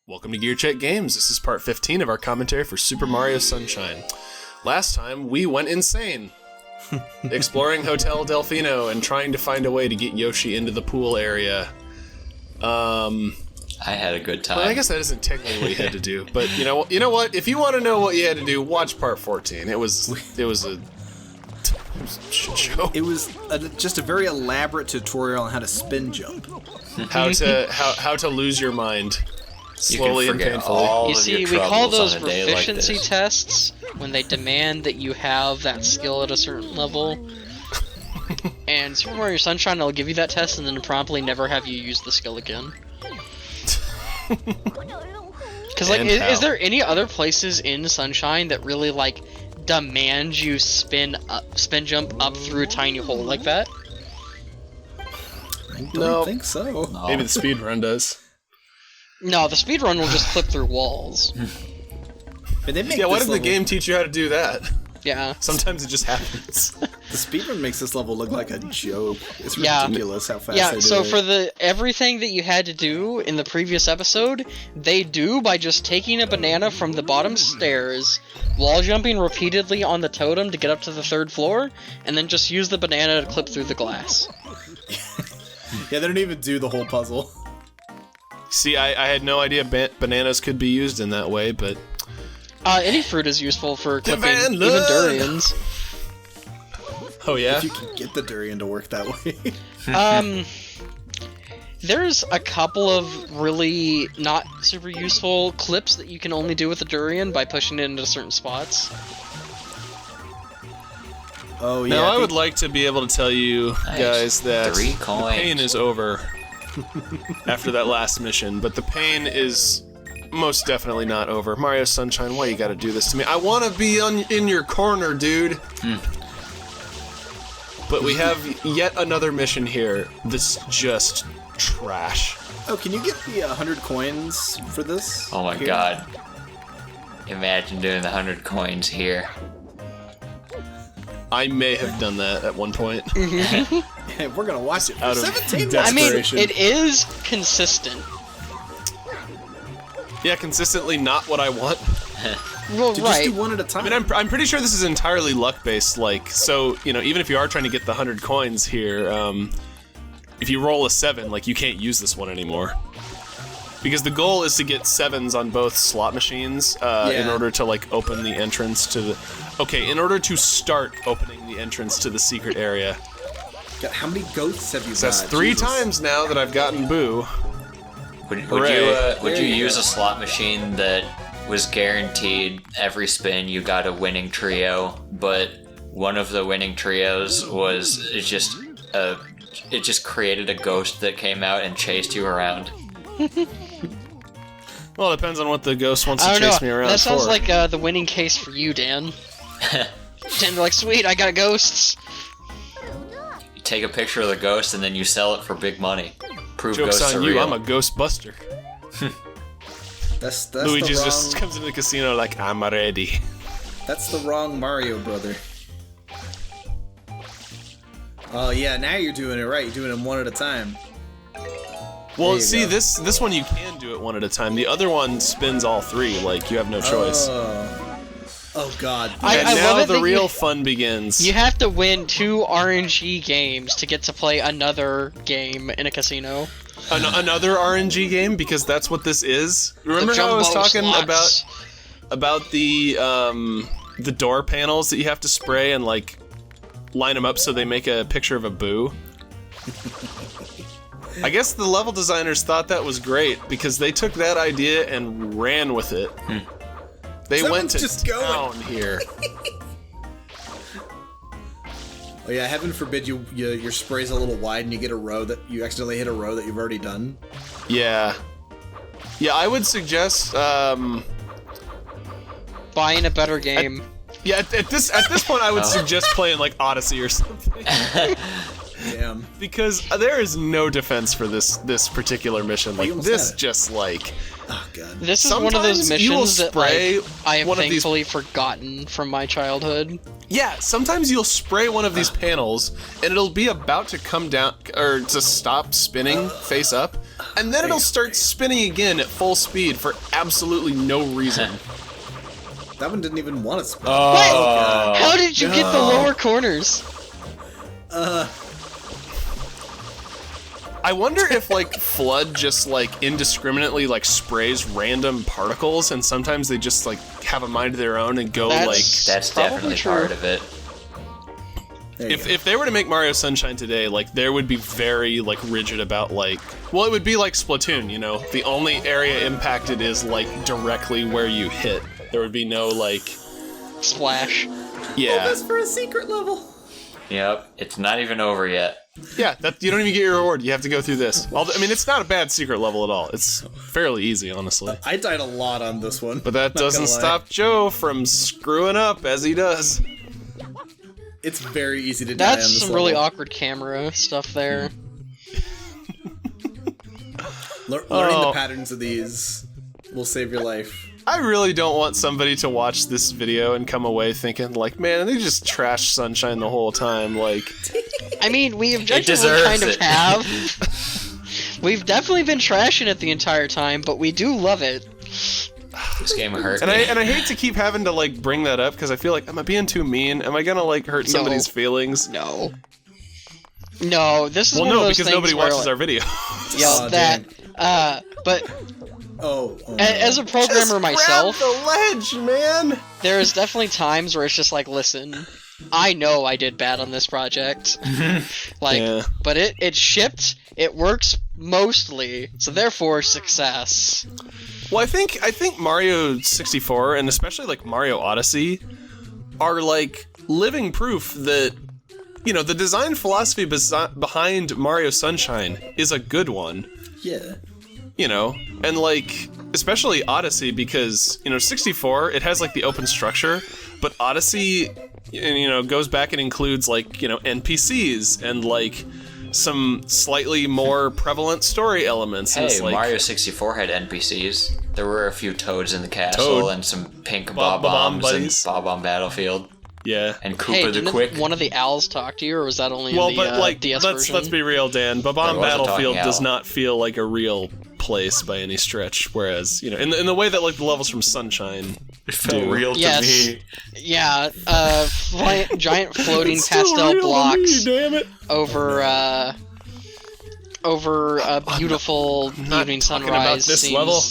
Welcome to Gear Check Games. This is part 15 of our commentary for Super Mario Sunshine. Last time, we went insane, exploring Hotel Delfino and trying to find a way to get Yoshi into the pool area. I had a good time. Well, I guess that isn't technically what you had to do, but you know what? If you want to know what you had to do, watch part 14. It was a shit show. It was just a very elaborate tutorial on how to spin jump. How to lose your mind. Slowly and painfully. You see, we call those proficiency tests when they demand that you have that skill at a certain level. And Super Mario Sunshine will give you that test and then promptly never have you use the skill again. Because, like, is there any other places in Sunshine that really, like, demand you spin jump up through a tiny hole like that? I don't think so. No. Maybe the speed run does. No, the speedrun will just clip through walls. But they make what did the game teach you how to do that? Yeah. Sometimes it just happens. The speedrun makes this level look like a joke. It's ridiculous how fast they do it. So for everything that you had to do in the previous episode, they do by just taking a banana from the bottom stairs, wall jumping repeatedly on the totem to get up to the third floor, and then just use the banana to clip through the glass. Yeah, they don't even do the whole puzzle. See, I had no idea bananas could be used in that way, but... any fruit is useful for clipping, even durians. Oh, yeah? If you can get the durian to work that way. There's a couple of really not super useful clips that you can only do with the durian by pushing it into certain spots. Oh, yeah. Now, I would like to be able to tell you guys that the pain is over after that last mission, but the pain is most definitely not over. Mario Sunshine, why you gotta do this to me? I want to be in your corner, dude. But we have yet another mission here that's just trash. Oh, can you get the 100 coins for this? Oh my god. Imagine doing the 100 coins here. I may have done that at one point. Hey, we're gonna watch it for 17 I mean, it is consistent. Yeah, consistently not what I want. Well, Just do one at a time. I mean, I'm pretty sure this is entirely luck-based, like, so, even if you are trying to get the 100 coins here, if you roll a 7, like, you can't use this one anymore. Because the goal is to get 7s on both slot machines, in order to, like, open the entrance to the... Okay, in order to start opening the entrance to the secret area. God, how many ghosts have you got? That's 3 times now that I've gotten Boo. Would you use a slot machine that was guaranteed every spin you got a winning trio, but one of the winning trios it just created a ghost that came out and chased you around? Well, it depends on what the ghost wants to chase me around for. That sounds like the winning case for you, Dan. Dan, like, sweet, I got ghosts. You take a picture of the ghost and then you sell it for big money. Prove Joke's ghosts on are you, real. I'm a ghost buster. That's Luigi the wrong... just comes into the casino like, I'm ready. That's the wrong Mario brother. Oh yeah, now you're doing it right. You're doing them one at a time. Well, see, this one you can do it one at a time. The other one spins all 3, like, you have no choice. Oh god. And now the real fun begins. You have to win 2 RNG games to get to play another game in a casino. Another RNG game, because that's what this is. Remember how I was talking about the door panels that you have to spray and, like, line them up so they make a picture of a Boo? I guess the level designers thought that was great because they took that idea and ran with it. They went to town here. Oh yeah, heaven forbid your spray's a little wide and you get a row that you accidentally hit a row that you've already done. Yeah. Yeah, I would suggest buying a better game. At this point I would suggest playing like Odyssey or something. Damn. Because there is no defense for this particular mission. Like this just like oh god. This is one of those missions that like I have thankfully forgotten from my childhood. Yeah, sometimes you'll spray one of these panels, and it'll be about to come down, or to stop spinning face up, and then it'll start spinning again at full speed for absolutely no reason. That one didn't even want to spin. What? How did you get the lower corners? I wonder if, like, Flood just, like, indiscriminately, like, sprays random particles, and sometimes they just, like, have a mind of their own and go, That's definitely true. part of it. If they were to make Mario Sunshine today, like, there would be very, like, rigid about, like... Well, it would be like Splatoon, you know? The only area impacted is, like, directly where you hit. There would be no, like... Splash. Yeah. That's for a secret level. Yep, it's not even over yet. Yeah, you don't even get your reward. You have to go through this. I mean, it's not a bad secret level at all. It's fairly easy, honestly. I died a lot on this one. But that doesn't stop Joe from screwing up as he does. It's very easy to die on That's this some level. really awkward camera stuff there. Learning the patterns of these will save your life. I really don't want somebody to watch this video and come away thinking, like, man, they just trashed Sunshine the whole time, like... I mean, we objectively kind of have. We've definitely been trashing it the entire time, but we do love it. This game hurt And me. I hate to keep having to, like, bring that up, because I feel like, am I being too mean? Am I gonna, like, hurt somebody's feelings? No. No, this is Well, one of no, those because things nobody where, watches like, our video. Yeah, Aw, that. But Oh as a programmer myself, Grab the ledge, man! there is definitely times where it's just like, listen, I know I did bad on this project. Like, Yeah. but it shipped, it works mostly, so therefore success. Well, I think Mario 64, and especially, like, Mario Odyssey, are, like, living proof that, you know, the design philosophy behind Mario Sunshine is a good one. Yeah. You know, and, like, especially Odyssey, because, you know, 64, it has, like, the open structure, but Odyssey, you know, goes back and includes, like, you know, NPCs and, like, some slightly more prevalent story elements. And Hey, it's like, Mario 64 had NPCs. There were a few toads in the castle Toad. and some pink Bob-omb Bob-ombs and buddies. Bob-omb Battlefield. yeah. And Koopa Hey, the didn't Quick. one of the owls talk to you, or was that only Well, in the but, like, DS let's version? be real, Dan. There Bob-omb was a talking Battlefield does owl. not feel like a real place by any stretch, whereas, you know, in the way that, like, the levels from Sunshine do. real Yes. Yeah, giant floating It's still pastel real to blocks me, damn it. over a beautiful evening talking about sunrise this seems, level.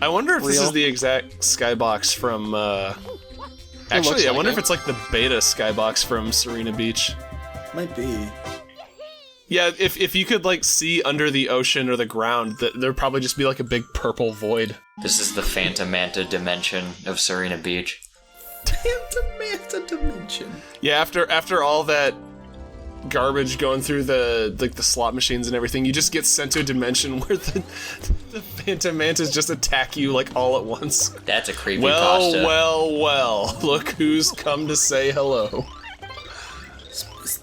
I wonder if this real. is the exact skybox from, actually, looks I like wonder it. if it's like the beta skybox from Serena Beach. Might be. Yeah, if you could, like, see under the ocean or the ground, that there'd probably just be, like, a big purple void. This is the Phantom Manta dimension of Serena Beach. Manta dimension. Yeah, after all that garbage going through the slot machines and everything, you just get sent to a dimension where the Phantom Mantas just attack you, like, all at once. That's a creepy Well, pasta. well, look who's come to say hello.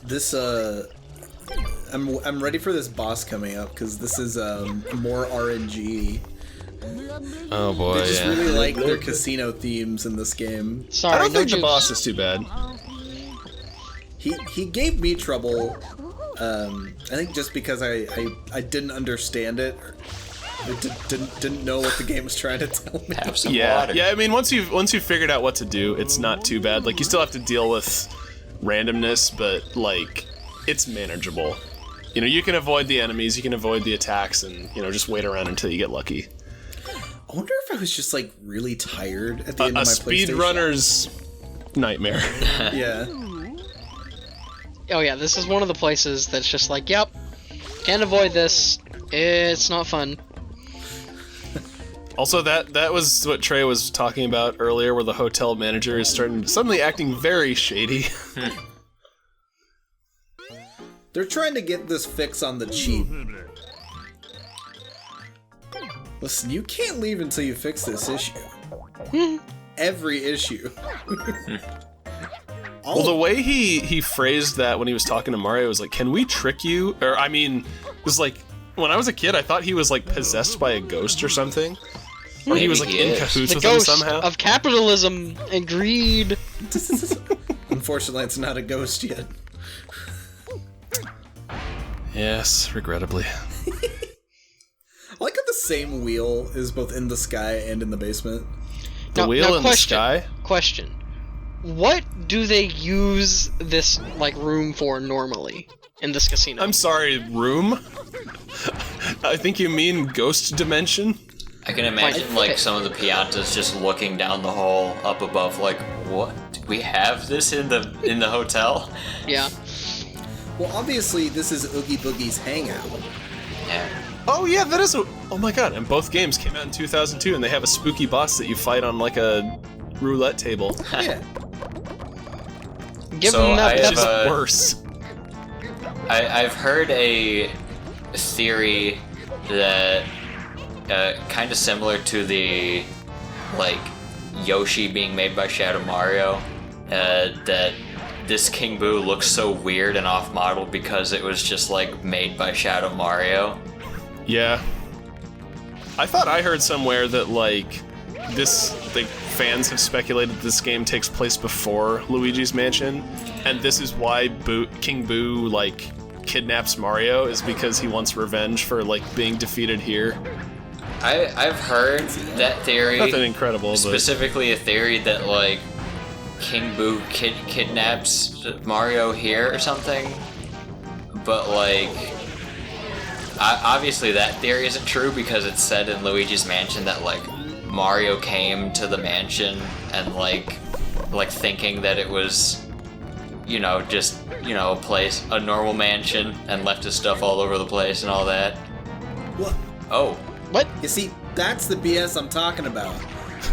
This I'm ready for this boss coming up because this is more RNG. Oh boy, They just really like their casino themes in this game. Sorry, I don't no think the juice. boss is too bad. He gave me trouble. I think just because I didn't understand it. Or didn't know what the game was trying to tell me. Have some Yeah, water. yeah. I mean, once you've figured out what to do, it's not too bad. Like, you still have to deal with randomness, but, like, it's manageable. You know, you can avoid the enemies, you can avoid the attacks, and, you know, just wait around until you get lucky. I wonder if I was just like really tired at the end A of my PlayStation. speedrunner's nightmare. Yeah. Oh yeah, this is one of the places that's just like, yep, can't avoid this. It's not fun. Also, that was what Trey was talking about earlier, where the hotel manager is suddenly acting very shady. They're trying to get this fix on the cheap. Listen, you can't leave until you fix this issue. Every issue. Well, the way he phrased that when he was talking to Mario was like, "Can we trick you?" Or, I mean, it was like, when I was a kid, I thought he was, like, possessed by a ghost or something. Or he was, like, Maybe he in is. cahoots The with him ghost somehow. of capitalism and greed. Unfortunately, it's not a ghost yet. Yes, regrettably. I like how the same wheel is both in the sky and in the basement. The wheel in the sky? Question. What do they use this, like, room for normally in this casino? I'm sorry, room? I think you mean ghost dimension? I can imagine, like, some of the Piantas just looking down the hall up above, like, what? Do we have this in the hotel? Yeah. Well, obviously, this is Oogie Boogie's hangout. Yeah. Oh yeah, that is oh my god, and both games came out in 2002, and they have a spooky boss that you fight on, like, a roulette table. Yeah. Give So them that I have, pepper. Worse. I've heard a theory that kind of similar to the like Yoshi being made by Shadow Mario, that this King Boo looks so weird and off-model because it was just like made by Shadow Mario. Yeah. I thought I heard somewhere that, like, fans have speculated this game takes place before Luigi's Mansion, and this is why King Boo, like, kidnaps Mario, is because he wants revenge for, like, being defeated here. I've heard that theory. Nothing incredible, but... Specifically a theory that, like, King Boo kidnaps Mario here or something, but, like... obviously that theory isn't true because it's said in Luigi's Mansion that, like, Mario came to the mansion and, like thinking that it was, you know, just, you know, a normal mansion, and left his stuff all over the place and all that. What? Oh. What? You see, that's the BS I'm talking about.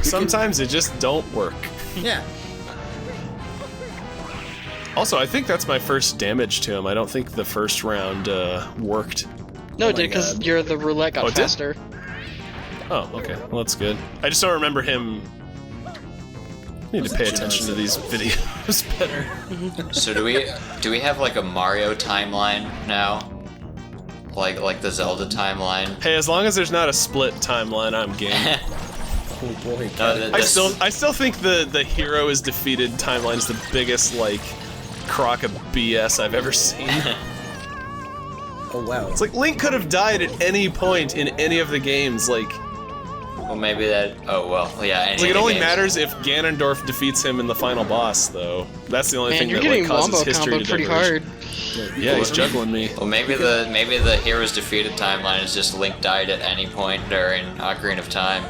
Sometimes it just don't work. Yeah. Also, I think that's my first damage to him. I don't think the first round worked. No, Oh it my did, because God. the roulette got Oh, it did? faster. Oh, okay. Well, that's good. I just don't remember him... I need to pay attention to these videos better. So do we have like a Mario timeline now? Like the Zelda timeline? Hey, as long as there's not a split timeline, I'm game. Oh boy. No, I still think the hero is defeated timeline's the biggest, like, crock of BS I've ever seen. Oh wow. It's like Link could have died at any point in any of the games. Like, well, maybe that. Oh well, yeah. it's like it only matters if Ganondorf defeats him in the final boss, though. That's the only Man, thing you're that, getting like, causes wombo history combo to pretty diverge. hard. Yeah, he's juggling me. Well, maybe the hero's defeated timeline is just Link died at any point during Ocarina of Time.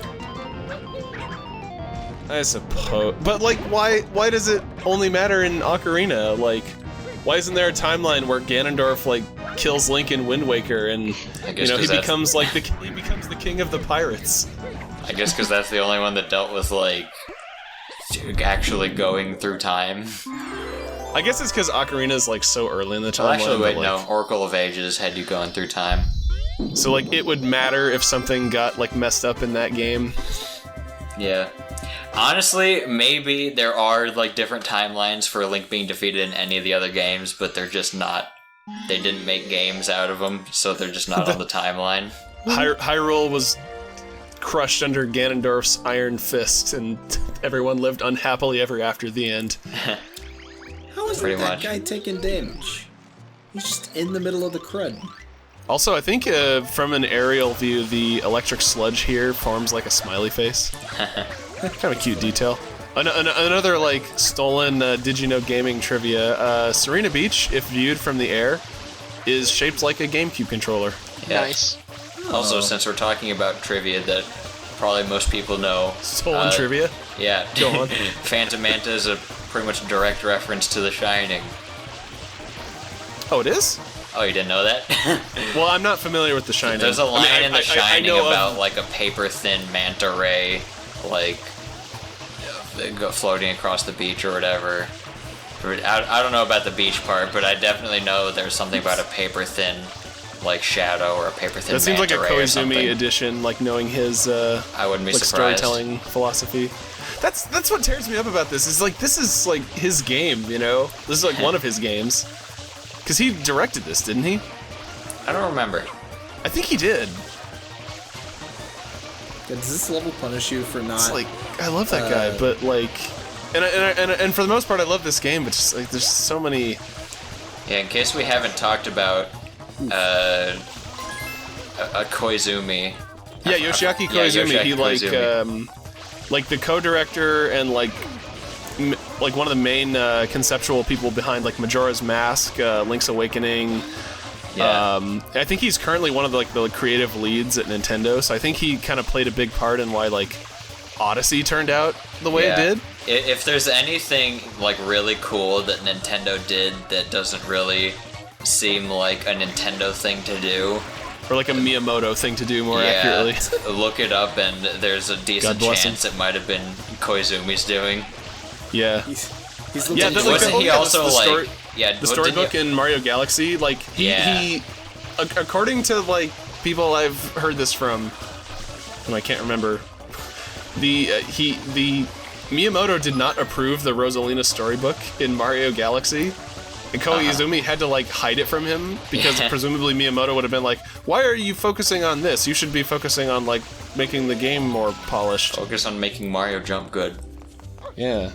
I suppose, but like, why does it only matter in Ocarina? Like, why isn't there a timeline where Ganondorf, like, kills Link in Wind Waker, and I guess he 'cause that's- becomes like the king of the pirates? I guess because that's the only one that dealt with like actually going through time. I guess it's because Ocarina is like so early in the timeline. Well, actually, wait, that, like, no. Oracle of Ages had you going through time. So, like, it would matter if something got, like, messed up in that game. Yeah. Honestly, maybe there are like different timelines for Link being defeated in any of the other games, but they're just not. They didn't make games out of them, so they're just not on the timeline. Hyrule was crushed under Ganondorf's iron fist, and everyone lived unhappily ever after the end. How is Pretty that much. guy taking damage? He's just in the middle of the crud. Also, I think from an aerial view, the electric sludge here forms like a smiley face. Kind of a cute detail. Another, like, stolen Did You Know Gaming trivia. Serena Beach, if viewed from the air, is shaped like a GameCube controller. Yeah. Nice. Also, since we're talking about trivia that probably most people know, Stolen trivia? yeah, Go on. Phantom Manta is a pretty much direct reference to The Shining. Oh, it is? Oh, you didn't know that? Well, I'm not familiar with The Shining. There's a line I mean, in The I Shining know about of, like a paper-thin manta ray, like floating across the beach or whatever. I don't know about the beach part, but I definitely know there's something about a paper-thin, like, shadow or a paper-thin that seems like a manta ray or something. Koizumi edition, like, knowing his I wouldn't be like surprised. storytelling philosophy. That's what tears me up about this. Is like, this is like his game, you know? This is like one of his games. Because he directed this, didn't he? I don't remember. I think he did. Does this level punish you for not? It's like, I love that guy, but like, And for the most part, I love this game, but just like there's so many. Yeah, in case we haven't talked about a Koizumi. Yeah, Yoshiaki Koizumi. Yoshiaki He like the co-director and like one of the main conceptual people behind like Majora's Mask, Link's Awakening. Yeah. I think he's currently one of the creative leads at Nintendo, so I think he kind of played a big part in why like Odyssey turned out the way it did. If there's anything like really cool that Nintendo did that doesn't really seem like a Nintendo thing to do, or like a Miyamoto thing to do more accurately, look it up and there's a decent chance it might have been Koizumi's doing. Yeah. He's the Wasn't he also the like the storybook in Mario Galaxy? Like he according to like people I've heard this from, and I can't remember. The Miyamoto did not approve the Rosalina storybook in Mario Galaxy, and Koizumi had to like hide it from him because presumably Miyamoto would have been like, "Why are you focusing on this? You should be focusing on like making the game more polished. Focus on making Mario jump good." Yeah.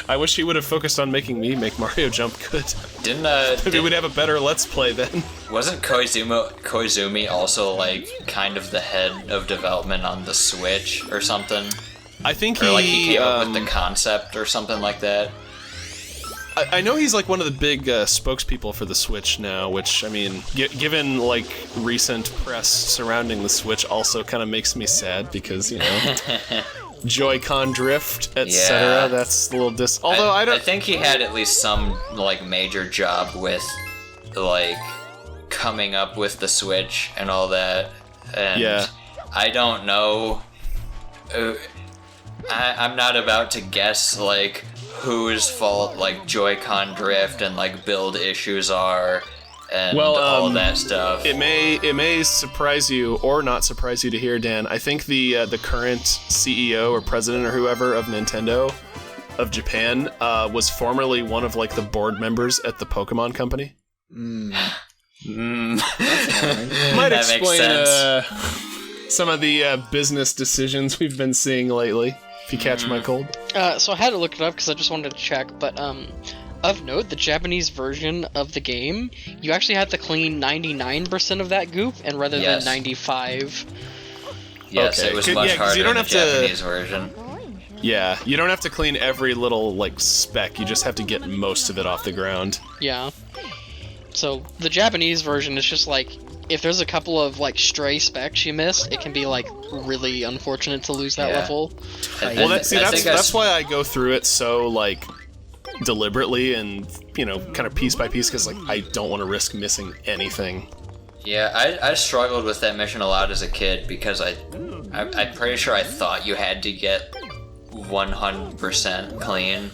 I wish he would have focused on making me make Mario jump good. Maybe we'd have a better Let's Play then. Wasn't Koizumi also like kind of the head of development on the Switch or something? I think Or like he came up with the concept or something like that. I know he's like one of the big spokespeople for the Switch now, which, I mean, given like recent press surrounding the Switch also kind of makes me sad because, you know, Joy-Con drift, etc. That's a little although I think he had at least some like major job with like coming up with the Switch and all that. And I don't know. I'm not about to guess like whose fault like Joy-Con drift and like build issues are and all that stuff. It may surprise you or not surprise you to hear, Dan. I think the current CEO or president or whoever of Nintendo of Japan was formerly one of like the board members at the Pokemon Company. Might That explain some of the business decisions we've been seeing lately. If you catch my cold. So I had to look it up because I just wanted to check, but of note, the Japanese version of the game, you actually had to clean 99% of that goop, and rather than 95. Yes, Okay. it was 'Cause- much yeah, 'cause harder you don't in the have to- Japanese version. Yeah, you don't have to clean every little like speck. You just have to get most of it off the ground. Yeah. So the Japanese version is just like, if there's a couple of like stray specks you missed, it can be like really unfortunate to lose that level. Well, that's why I go through it so like deliberately and, you know, kind of piece by piece, because like I don't want to risk missing anything. Yeah, I struggled with that mission a lot as a kid because I'm pretty sure I thought you had to get 100% clean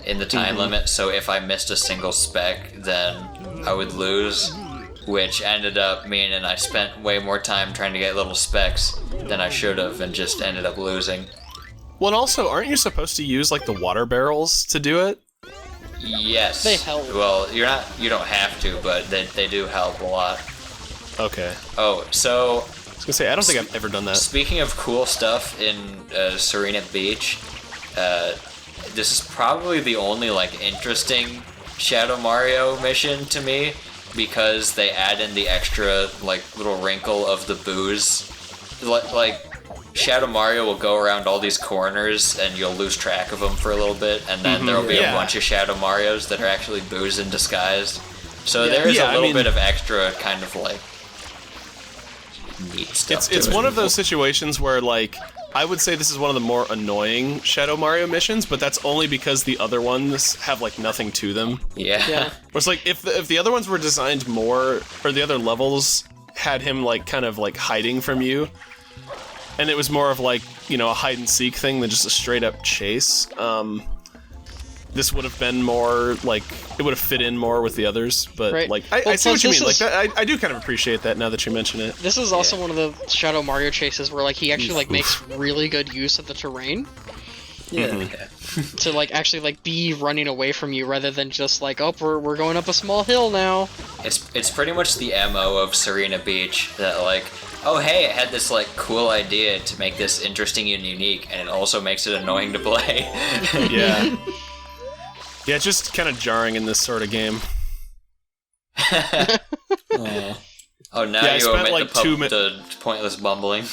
in the time limit, so if I missed a single speck, then I would lose, which ended up meaning I spent way more time trying to get little specks than I should have and just ended up losing. Well, and also, aren't you supposed to use like the water barrels to do it? Yes. They help. Well, you don't have to, but they do help a lot. Okay. Oh, so I was gonna say, I don't think I've ever done that. speaking of cool stuff in Serena Beach, this is probably the only like interesting Shadow Mario mission to me, because they add in the extra like little wrinkle of the booze. Like Shadow Mario will go around all these corners and you'll lose track of them for a little bit, and then there'll be a bunch of Shadow Marios that are actually booze in disguise. So there is a little bit of extra kind of like neat stuff. It's one of those situations where like I would say this is one of the more annoying Shadow Mario missions, but that's only because the other ones have like nothing to them. Yeah. It's like if the other ones were designed more, or the other levels had him like kind of like hiding from you, and it was more of like, you know, a hide and seek thing than just a straight up chase. This would have been more like, it would have fit in more with the others, but like I see what you mean. Like that, I do kind of appreciate that now that you mention it. This is also one of the Shadow Mario chases where like he actually like makes really good use of the terrain. Yeah. to like actually like be running away from you rather than just like, oh, we're going up a small hill now. It's pretty much the MO of Serena Beach that like, oh hey, it had this like cool idea to make this interesting and unique, and it also makes it annoying to play. Yeah. Yeah, it's just kind of jarring in this sort of game. Oh, now Yeah, I you spent, omit like, the pointless bumbling.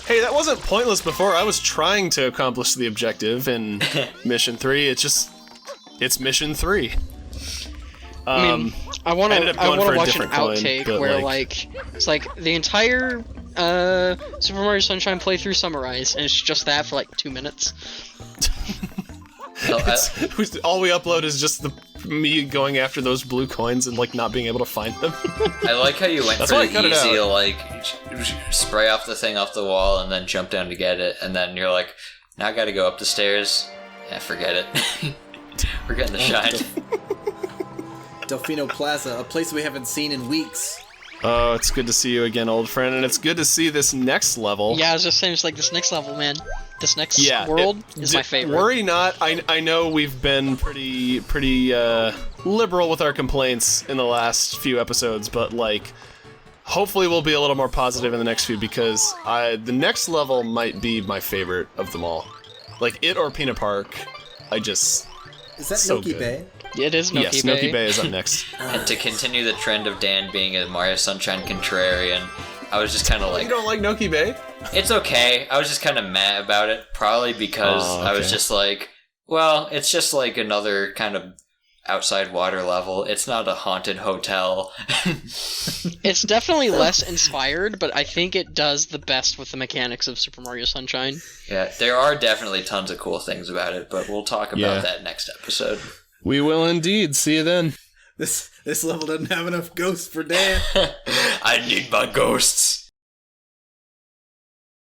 Hey, that wasn't pointless before. I was trying to accomplish the objective in Mission 3. It's Mission 3. I mean, I want ended to up going for a watch an different coin, outtake but, where like it's like the entire Super Mario Sunshine playthrough summarized, and it's just that for like 2 minutes. All we upload is just me going after those blue coins and like not being able to find them. I like how you went That's for why I the cut it easy, out. like, spray off the thing off the wall and then jump down to get it, and then you're like, now I gotta go up the stairs. Yeah, forget it. We're getting the shine. Delfino Plaza, a place we haven't seen in weeks. Oh, it's good to see you again, old friend, and it's good to see this next level. Yeah, I was just saying, it's like this next level, man. This next Yeah, world is my favorite. Worry not. I know we've been pretty liberal with our complaints in the last few episodes, but like, hopefully we'll be a little more positive in the next few because the next level might be my favorite of them all. Like it or Peanut Park. Is that So Noki good. Bay? It is Noki Yes, Bay. Noki Bay is up next. And to continue the trend of Dan being a Mario Sunshine contrarian, I was just kind of like, You don't like Noki Bay? it's okay. I was just kind of mad about it, probably because I was okay. just like, well, it's just like another kind of outside water level. It's not a haunted hotel. It's definitely less inspired, but I think it does the best with the mechanics of Super Mario Sunshine. Yeah, there are definitely tons of cool things about it, but we'll talk about Yeah. that next episode. We will indeed. See you then. This level doesn't have enough ghosts for Dan. I need my ghosts.